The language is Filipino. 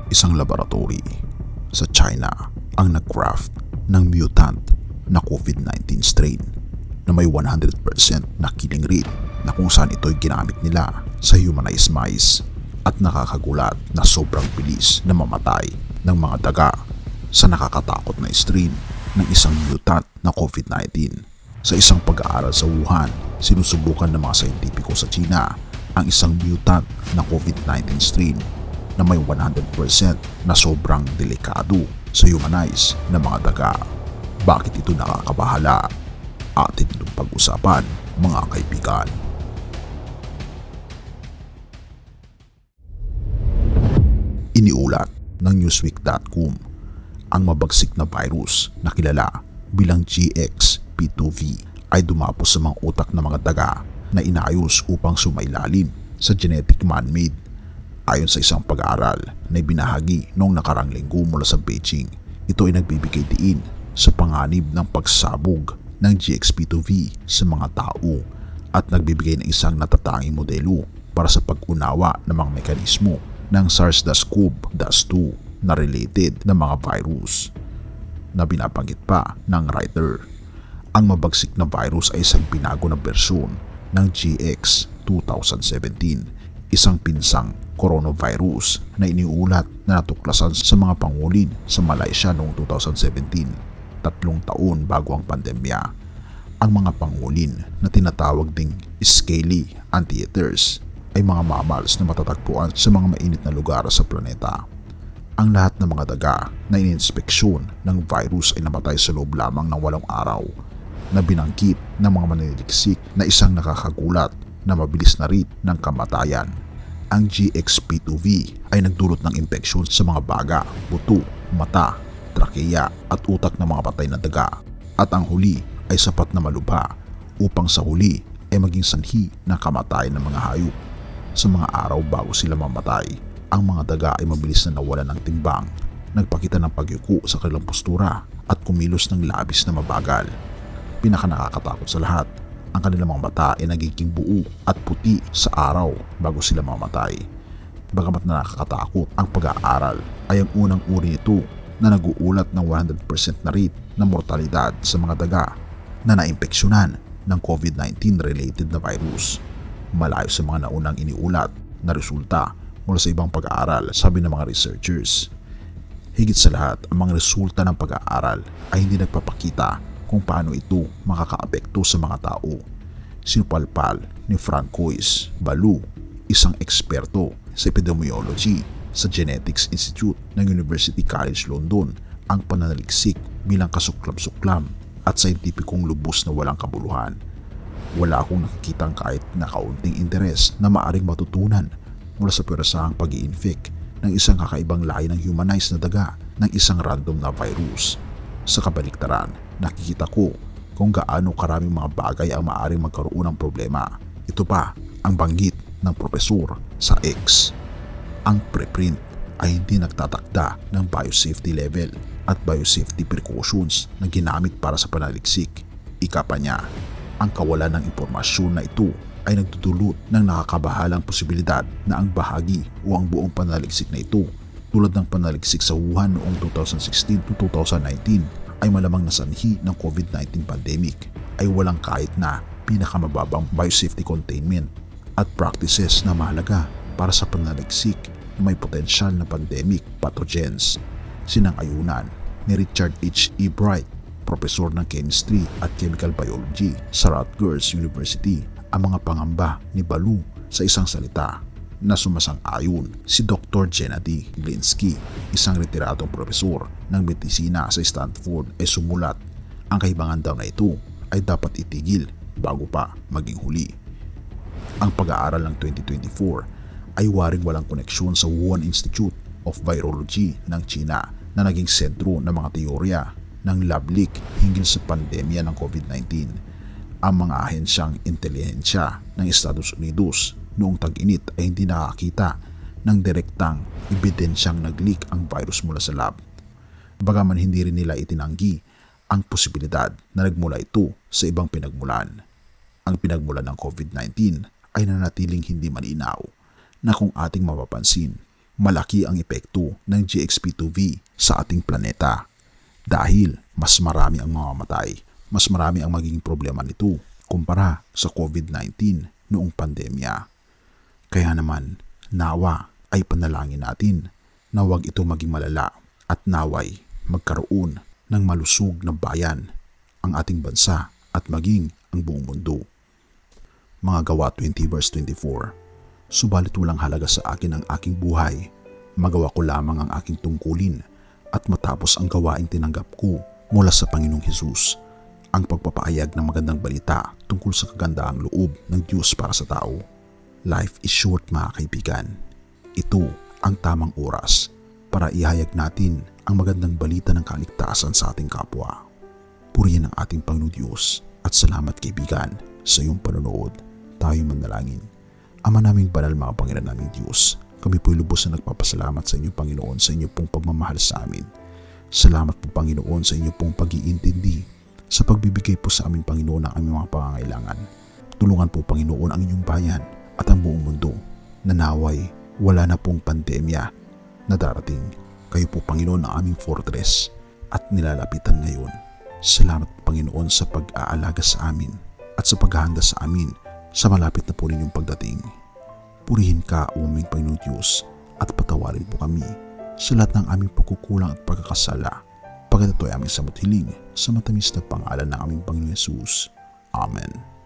Isang laboratory sa China ang nag-craft ng mutant na COVID-19 strain na may 100% na killing rate na kung saan ito'y ginamit nila sa humanized mice at nakakagulat na sobrang bilis na mamatay ng mga daga sa nakakatakot na strain ng isang mutant na COVID-19. Sa isang pag-aaral sa Wuhan, sinusubukan ng mga scientifico sa China ang isang mutant na COVID-19 strain na may 100% na sobrang delikado sa humanized na mga daga. Bakit ito nakakabahala? Atin itong pag-usapan, mga kaibigan. Iniulat ng Newsweek.com ang mabagsik na virus na kilala bilang GXP2V ay dumapos sa mga utak ng mga daga na inayos upang sumailalim sa genetic man-made. Ayon sa isang pag-aaral na ibinahagi noong nakarang linggo mula sa Beijing, ito ay nagbibigay diin sa panganib ng pagsabog ng GXP2V sa mga tao at nagbibigay ng isang natatanging modelo para sa pag-unawa ng mga mekanismo ng SARS-CoV-2 na related na mga virus. Na binabanggit pa ng writer, ang mabagsik na virus ay isang binago na bersyon ng GX2017, isang pinsang coronavirus na iniulat na natuklasan sa mga pangulin sa Malaysia noong 2017, 3 taon bago ang pandemya. Ang mga pangulin na tinatawag ding scaly anteaters ay mga mammals na matatagpuan sa mga mainit na lugar sa planeta. Ang lahat ng mga daga na ininspeksyon ng virus ay namatay sa loob lamang ng 8 araw, na binangkit ng mga mananaliksik na isang nakakagulat na mabilis na rate ng kamatayan. Ang GXP2V ay nagdulot ng impeksyon sa mga baga, buto, mata, trakeya at utak ng mga patay na daga, at ang huli ay sapat na malubha upang sa huli ay maging sanhi ng kamatayan ng mga hayop. Sa mga araw bago sila mamatay, ang mga daga ay mabilis na nawalan ng timbang, nagpakita ng pagyuko sa kanilang postura at kumilos ng labis na mabagal. Pinakanakakatakot sa lahat, ang kanilang mga mata ay nagiging buo at puti sa araw bago sila mamatay. Bagamat na nakakatakot ang pag-aaral, ay ang unang uri nito na nag-uulat ng 100% na rate na mortalidad sa mga daga na naimpeksyonan ng COVID-19 related na virus. Malayo sa mga naunang iniulat na resulta mula sa ibang pag-aaral, sabi ng mga researchers. Higit sa lahat, ang mga resulta ng pag-aaral ay hindi nagpapakita kung paano ito makakaapekto sa mga tao. Sinupalpal ni Francois Balou, isang eksperto sa epidemiology sa Genetics Institute ng University College London, ang pananaliksik bilang kasuklam-suklam at scientificong lubos na walang kabuluhan. Wala akong nakikitang kahit na kaunting interes na maaring matutunan mula sa pwersahang pag-i-infect ng isang kakaibang lahi ng humanized na daga ng isang random na virus. Sa kabaliktaran, nakikita ko kung gaano karaming mga bagay ang maaaring magkaroon ng problema. Ito pa ang banggit ng profesor sa X. Ang preprint ay hindi nagtatakda ng biosafety level at biosafety precautions na ginamit para sa panaliksik. Ika pa niya, ang kawalan ng impormasyon na ito ay nagdudulot ng nakakabahalang posibilidad na ang bahagi o ang buong panaliksik na ito, tulad ng panaliksik sa Wuhan noong 2016 to 2019, ay malamang na sanhi ng COVID-19 pandemic, ay walang kahit na pinakamababang biosafety containment at practices na mahalaga para sa panaliksik na may potensyal na pandemic pathogens. Sinang-ayunan ni Richard H. E. Bright, profesor ng chemistry at chemical biology sa Rutgers University, ang mga pangamba ni Balou sa isang salita na sumasang-ayon. Si Dr. Gennady Glinsky, isang retiradong profesor ng medisina sa Stanford, ay sumulat, ang kahibangan daw na ito ay dapat itigil bago pa maging huli. Ang pag-aaral ng 2024 ay waring walang koneksyon sa Wuhan Institute of Virology ng China na naging sentro ng mga teorya ng lab leak hinggil sa pandemya ng COVID-19. Ang mga ahensyang intelihensya ng Estados Unidos noong tag-init ay hindi nakakita ng direktang ebidensyang nag-leak ang virus mula sa lab. Bagaman hindi rin nila itinanggi ang posibilidad na nagmula ito sa ibang pinagmulan. Ang pinagmulan ng COVID-19 ay nanatiling hindi malinaw, na kung ating mapapansin, malaki ang epekto ng GXP2V sa ating planeta dahil mas marami ang mamamatay, mas marami ang magiging problema nito kumpara sa COVID-19 noong pandemya. Kaya naman, nawa ay panalangin natin na huwag ito maging malala at naway magkaroon ng malusog na bayan ang ating bansa at maging ang buong mundo. Mga Gawa 20 verse 24, subalit walang halaga sa akin ang aking buhay, magawa ko lamang ang aking tungkulin at matapos ang gawaing tinanggap ko mula sa Panginoong Hesus, ang pagpapahayag ng magandang balita tungkol sa kagandaang loob ng Diyos para sa tao. Life is short mga kaibigan. Ito ang tamang oras para ihayag natin ang magandang balita ng kaligtasan sa ating kapwa. Purihin ang ating Panginoong Diyos at salamat kaibigan sa iyong panonood. Tayo manalangin. Ama naming banal mga Panginoon naming Diyos, kami po'y lubos na nagpapasalamat sa inyo Panginoon sa inyo pong pagmamahal sa amin. Salamat po Panginoon sa inyo pong pag-iintindi sa pagbibigay po sa amin Panginoon ng aming mga pangangailangan. Tulungan po Panginoon ang inyong bayan at ang buong mundo na naway wala na pong pandemya na darating. Kayo po Panginoon ang aming fortress at nilalapitan ngayon. Salamat po Panginoon sa pag-aalaga sa amin at sa paghahanda sa amin sa malapit na po ninyong pagdating. Purihin ka o aming Panginoong Diyos at patawarin po kami sa lahat ng aming pagkukulang at pagkakasala. Pagkat ito ay aming samot hiling sa matamis na pangalan ng aming Panginoong Hesus. Amen.